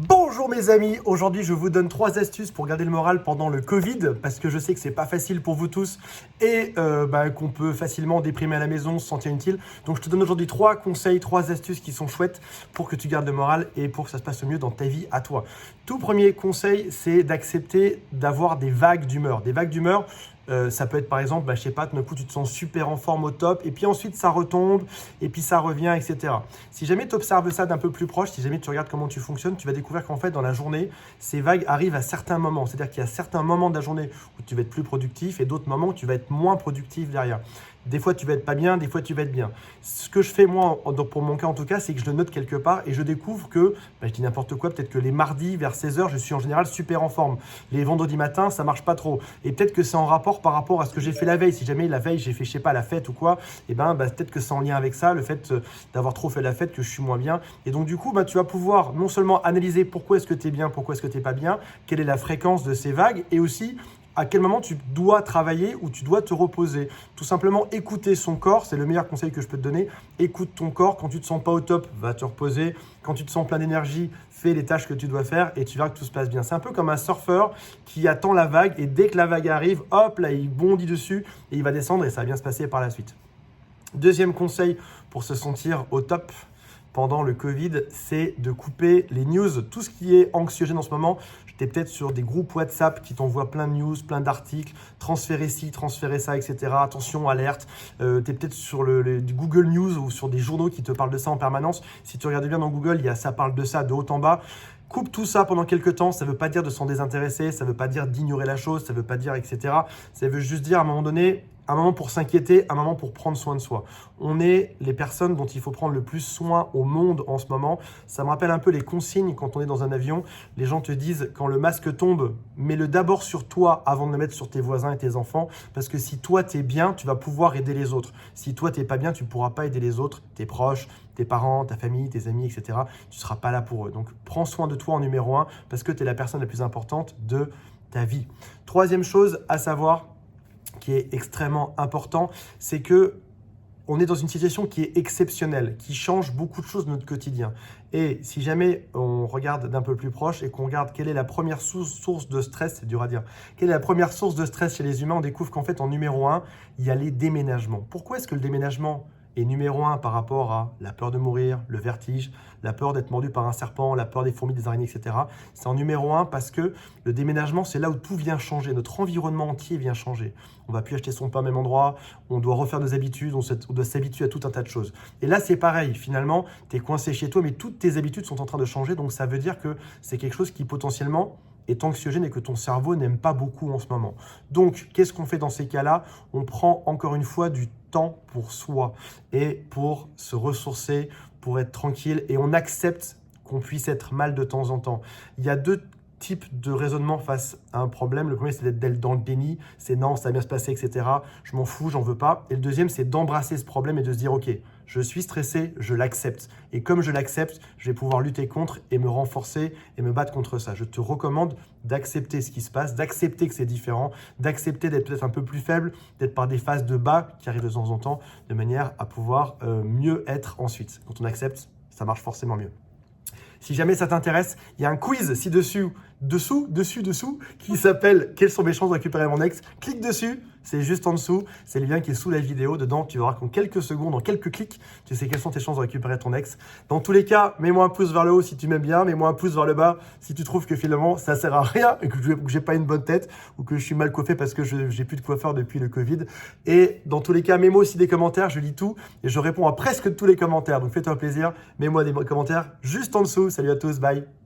Bonjour mes amis, aujourd'hui je vous donne 3 astuces pour garder le moral pendant le Covid parce que je sais que c'est pas facile pour vous tous et qu'on peut facilement déprimer à la maison, se sentir inutile. Donc je te donne aujourd'hui 3 conseils, 3 astuces qui sont chouettes pour que tu gardes le moral et pour que ça se passe au mieux dans ta vie à toi. Tout premier conseil, c'est d'accepter d'avoir des vagues d'humeur. Des vagues d'humeur, ça peut être par exemple, je sais pas, d'un coup tu te sens super en forme au top et puis ensuite ça retombe et puis ça revient, etc. Si jamais tu observes ça d'un peu plus proche, si jamais tu regardes comment tu fonctionnes, tu vas découvrir qu'en fait dans la journée, ces vagues arrivent à certains moments. C'est-à-dire qu'il y a certains moments de la journée où tu vas être plus productif et d'autres moments où tu vas être moins productif derrière. Des fois, tu vas être pas bien, des fois, tu vas être bien. Ce que je fais, moi, pour mon cas en tout cas, c'est que je le note quelque part et je découvre que, je dis n'importe quoi, peut-être que les mardis vers 16h, je suis en général super en forme. Les vendredis matins, ça marche pas trop. Et peut-être que c'est en rapport par rapport à ce que j'ai fait la veille. Si jamais la veille, j'ai fait, je sais pas, la fête ou quoi, et peut-être que c'est en lien avec ça, le fait d'avoir trop fait la fête, que je suis moins bien. Et donc, du coup, tu vas pouvoir non seulement analyser pourquoi est-ce que tu es bien, pourquoi est-ce que tu n'es pas bien, quelle est la fréquence de ces vagues et aussi à quel moment tu dois travailler ou tu dois te reposer. Tout simplement écouter son corps, c'est le meilleur conseil que je peux te donner. Écoute ton corps, quand tu te sens pas au top, va te reposer. Quand tu te sens plein d'énergie, fais les tâches que tu dois faire et tu verras que tout se passe bien. C'est un peu comme un surfeur qui attend la vague et dès que la vague arrive, hop, là il bondit dessus et il va descendre et ça va bien se passer par la suite. Deuxième conseil pour se sentir au top pendant le Covid, c'est de couper les news, tout ce qui est anxiogène en ce moment. Tu es peut-être sur des groupes WhatsApp qui t'envoient plein de news, plein d'articles, transférer ci, transférer ça, etc. Attention, alerte. Tu es peut-être sur du Google News ou sur des journaux qui te parlent de ça en permanence. Si tu regardes bien dans Google, ça parle de ça de haut en bas. Coupe tout ça pendant quelques temps, ça ne veut pas dire de s'en désintéresser, ça ne veut pas dire d'ignorer la chose, ça ne veut pas dire etc. Ça veut juste dire à un moment donné, un moment pour s'inquiéter, un moment pour prendre soin de soi. On est les personnes dont il faut prendre le plus soin au monde en ce moment. Ça me rappelle un peu les consignes quand on est dans un avion. Les gens te disent quand le masque tombe, mets-le d'abord sur toi avant de le mettre sur tes voisins et tes enfants. Parce que si toi tu es bien, tu vas pouvoir aider les autres. Si toi tu n'es pas bien, tu ne pourras pas aider les autres, tes proches, tes parents, ta famille, tes amis, etc. Tu ne seras pas là pour eux. Donc prends soin de toi en numéro 1 parce que tu es la personne la plus importante de ta vie. Troisième chose à savoir, qui est extrêmement important, c'est que on est dans une situation qui est exceptionnelle, qui change beaucoup de choses de notre quotidien. Et si jamais on regarde d'un peu plus proche et qu'on regarde quelle est la première source de stress, c'est dur à dire, quelle est la première source de stress chez les humains, on découvre qu'en fait en numéro 1, il y a les déménagements. Pourquoi est-ce que le déménagement est numéro 1 par rapport à la peur de mourir, le vertige, la peur d'être mordu par un serpent, la peur des fourmis, des araignées, etc. C'est en numéro 1 parce que le déménagement, c'est là où tout vient changer. Notre environnement entier vient changer. On ne va plus acheter son pain au même endroit, on doit refaire nos habitudes, on doit s'habituer à tout un tas de choses. Et là, c'est pareil. Finalement, tu es coincé chez toi, mais toutes tes habitudes sont en train de changer. Donc, ça veut dire que c'est quelque chose qui potentiellement est anxiogène et que ton cerveau n'aime pas beaucoup en ce moment. Donc, qu'est-ce qu'on fait dans ces cas-là? On prend encore une fois du temps pour soi et pour se ressourcer, pour être tranquille et on accepte qu'on puisse être mal de temps en temps. Il y a 2 types de raisonnement face à un problème. Le premier, c'est d'être dans le déni, c'est non, ça va bien se passer, etc. Je m'en fous, j'en veux pas. Et le deuxième, c'est d'embrasser ce problème et de se dire, ok, je suis stressé, je l'accepte. Et comme je l'accepte, je vais pouvoir lutter contre et me renforcer et me battre contre ça. Je te recommande d'accepter ce qui se passe, d'accepter que c'est différent, d'accepter d'être peut-être un peu plus faible, d'être par des phases de bas qui arrivent de temps en temps, de manière à pouvoir mieux être ensuite. Quand on accepte, ça marche forcément mieux. Si jamais ça t'intéresse, il y a un quiz ci-dessous, dessous, qui s'appelle « Quelles sont mes chances de récupérer mon ex ?» Clique dessus, c'est juste en dessous, c'est le lien qui est sous la vidéo. Dedans, tu verras qu'en quelques secondes, en quelques clics, tu sais quelles sont tes chances de récupérer ton ex. Dans tous les cas, mets-moi un pouce vers le haut si tu m'aimes bien, mets-moi un pouce vers le bas si tu trouves que finalement, ça sert à rien et que j'ai pas une bonne tête ou que je suis mal coiffé parce que j'ai plus de coiffeur depuis le Covid. Et dans tous les cas, mets-moi aussi des commentaires, je lis tout et je réponds à presque tous les commentaires. Donc fais-toi plaisir, mets-moi des commentaires juste en dessous. Salut à tous, bye.